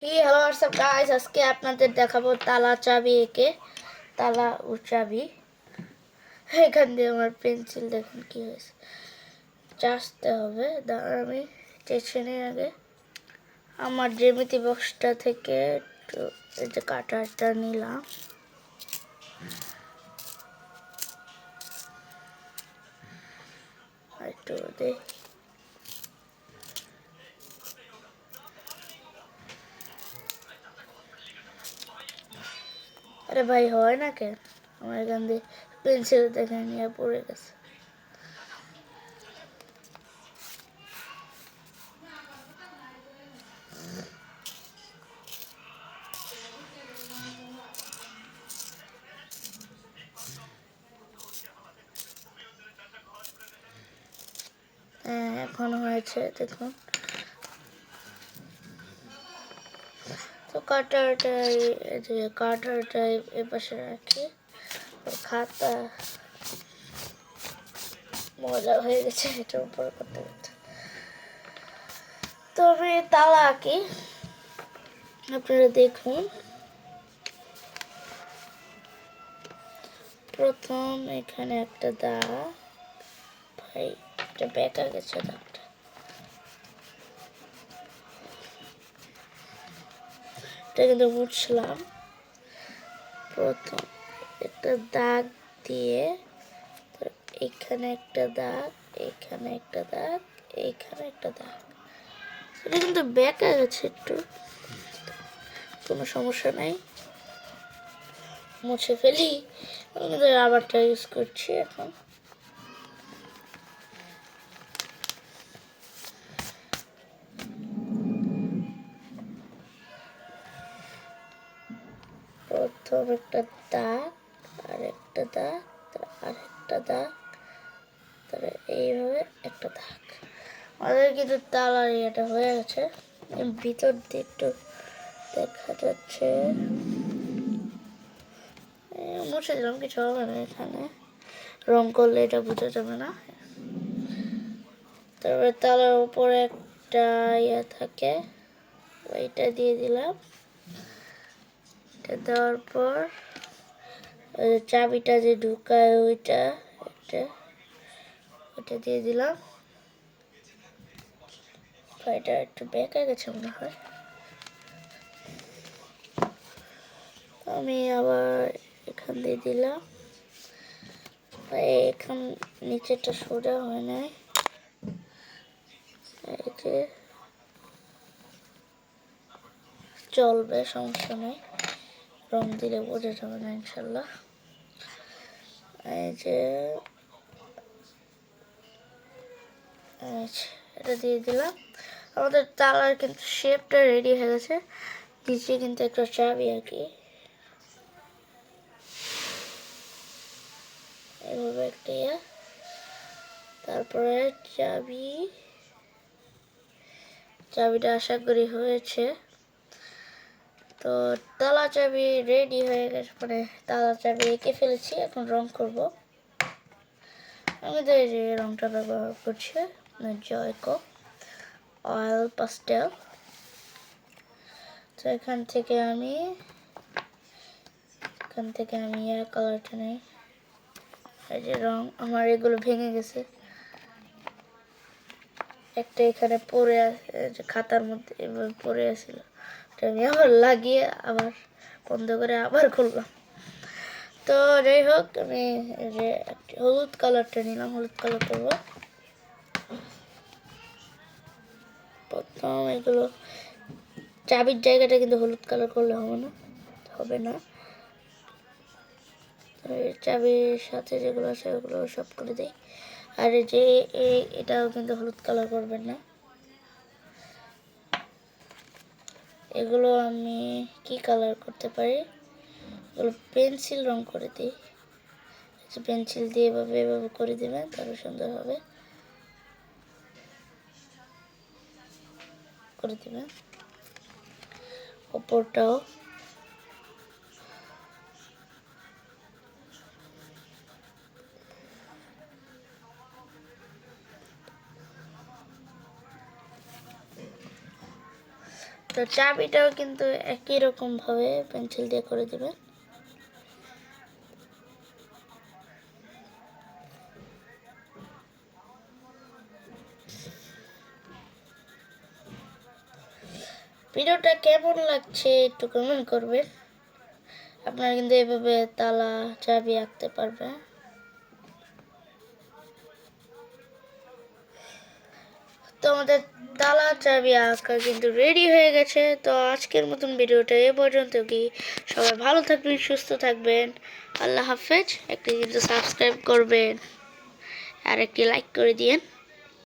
Hello WhatsApp guys, আজকে আপনাদের দেখাবো তালা চাবি এঁকে তালা ও চাবি। এখান দিয়ে আমার পেন্সিল দেখুন কি হয়েছে, চাষতে হবে। দাঁড়ান আমি চেঁচে নিই আগে। আমার জ্যামিতি বক্সটা থেকে একটু এই যে কাটারটা নিলাম, একটু দেখি। আরে ভাই হয় না কেন, আমার এখান দিয়ে পেন্সিল দেখে নিয়ে পড়ে গেছে। হ্যাঁ, এখন হয়েছে দেখুন। তো কাটারটা এ পাশে রাখি। খাতা মজা হয়ে গেছে এটার উপর করতে করতে। তো আমি তালা আঁকি, আপনারা দেখুন। প্রথম এখানে একটা দাগ, ভাই এটা বেঁকা গেছে দাগটা। এটা কিন্তু মুছলাম। প্রথম একটা দাগ দিয়ে এখানে একটা দাগ, এখানে একটা দাগ, এখানে একটা দাগ। এটা কিন্তু বেঁকা গেছে একটু, কোনো সমস্যা নাই, মুছে ফেলি। আমি রাবারটা ইউজ করছি এখন। প্রথম একটা দাগ, আর একটা দাগ, আর একটা দাগ, তারপরে এইভাবে একটা দাগ। আমাদের কিন্তু তালার এটা হয়ে গেছে। ভিতর দিয়ে একটু দেখা যাচ্ছে, মুছে দিলাম, কিছু হবে না। এখানে রং করলে এটা বোঝা যাবে না। তারপরে তালার উপরে একটা ইয়ে থাকে, ওইটা দিয়ে দিলাম। এটা দেওয়ার পর চাবিটা যে ঢুকায় ওইটা ওটা দিয়ে দিলাম। এটা একটু বেঁকে গেছে মনে হয়। আমি আবার এখান দিয়ে দিলাম। এখান নিচেটা সোজা হয় নাই, এই যে চলবে, সমস্যা নেই, রং দিলে বোঝা যাবে না ইনশাল্লাহ। এই যে এটা দিয়ে দিলাম। আমাদের তালার কিন্তু শেপটা রেডি হয়ে গেছে। নিচে কিন্তু একটা চাবি আঁকি, এভাবে একটা ইয়ে। তারপরে চাবিটা আশা করি হয়েছে। তো তালা চাবি রেডি হয়ে গেছে, মানে তালা চাবি এঁকে ফেলেছি। এখন রং করব। আমি তো এই যে রংটা ব্যবহার করছি, জয়কো অয়েল পাস্টেল। তো এখান থেকে আমি এর কালারটা নেই। এই যে রং আমার এগুলো ভেঙে গেছে, একটা এখানে পড়ে আছে, খাতার মধ্যে এভাবে পড়ে আছিল। আমি আবার লাগিয়ে আবার বন্ধ করে আবার খুললাম। তো যাই হোক, আমি যে হলুদ কালারটা নিলাম, হলুদ কালার করবো। প্রথম এগুলো চাবির জায়গাটা কিন্তু হলুদ কালার করলে হবে না। চাবির সাথে যেগুলো আছে ওগুলো সব করে দিই। আর যে এটাও কিন্তু হলুদ কালার করবেন না। এগুলো আমি কি কালার করতে পারি, এগুলো পেন্সিল রং করে দিই। পেন্সিল দিয়ে এভাবে করে দেবেন, তাহলে সুন্দর হবে। করে দেবেন ওপরটাও। তো চাবিটাও কিন্তু একই রকম ভাবে পেন্সিল দিয়ে করে দেবেন। ভিডিওটা কেমন লাগছে একটু কমেন্ট করবেন। আপনারা কিন্তু এভাবে তালা চাবি আঁকতে পারবেন। তো আমাদের তালা চাবি আঁকা কিন্তু রেডি হয়ে গেছে। তো আজকের মতন ভিডিওটা এ পর্যন্ত। কি সবাই ভালো থাকবেন, সুস্থ থাকবেন। আল্লাহ হাফেজ। একটি কিন্তু সাবস্ক্রাইব করবেন আর একটি লাইক করে দিয়েন।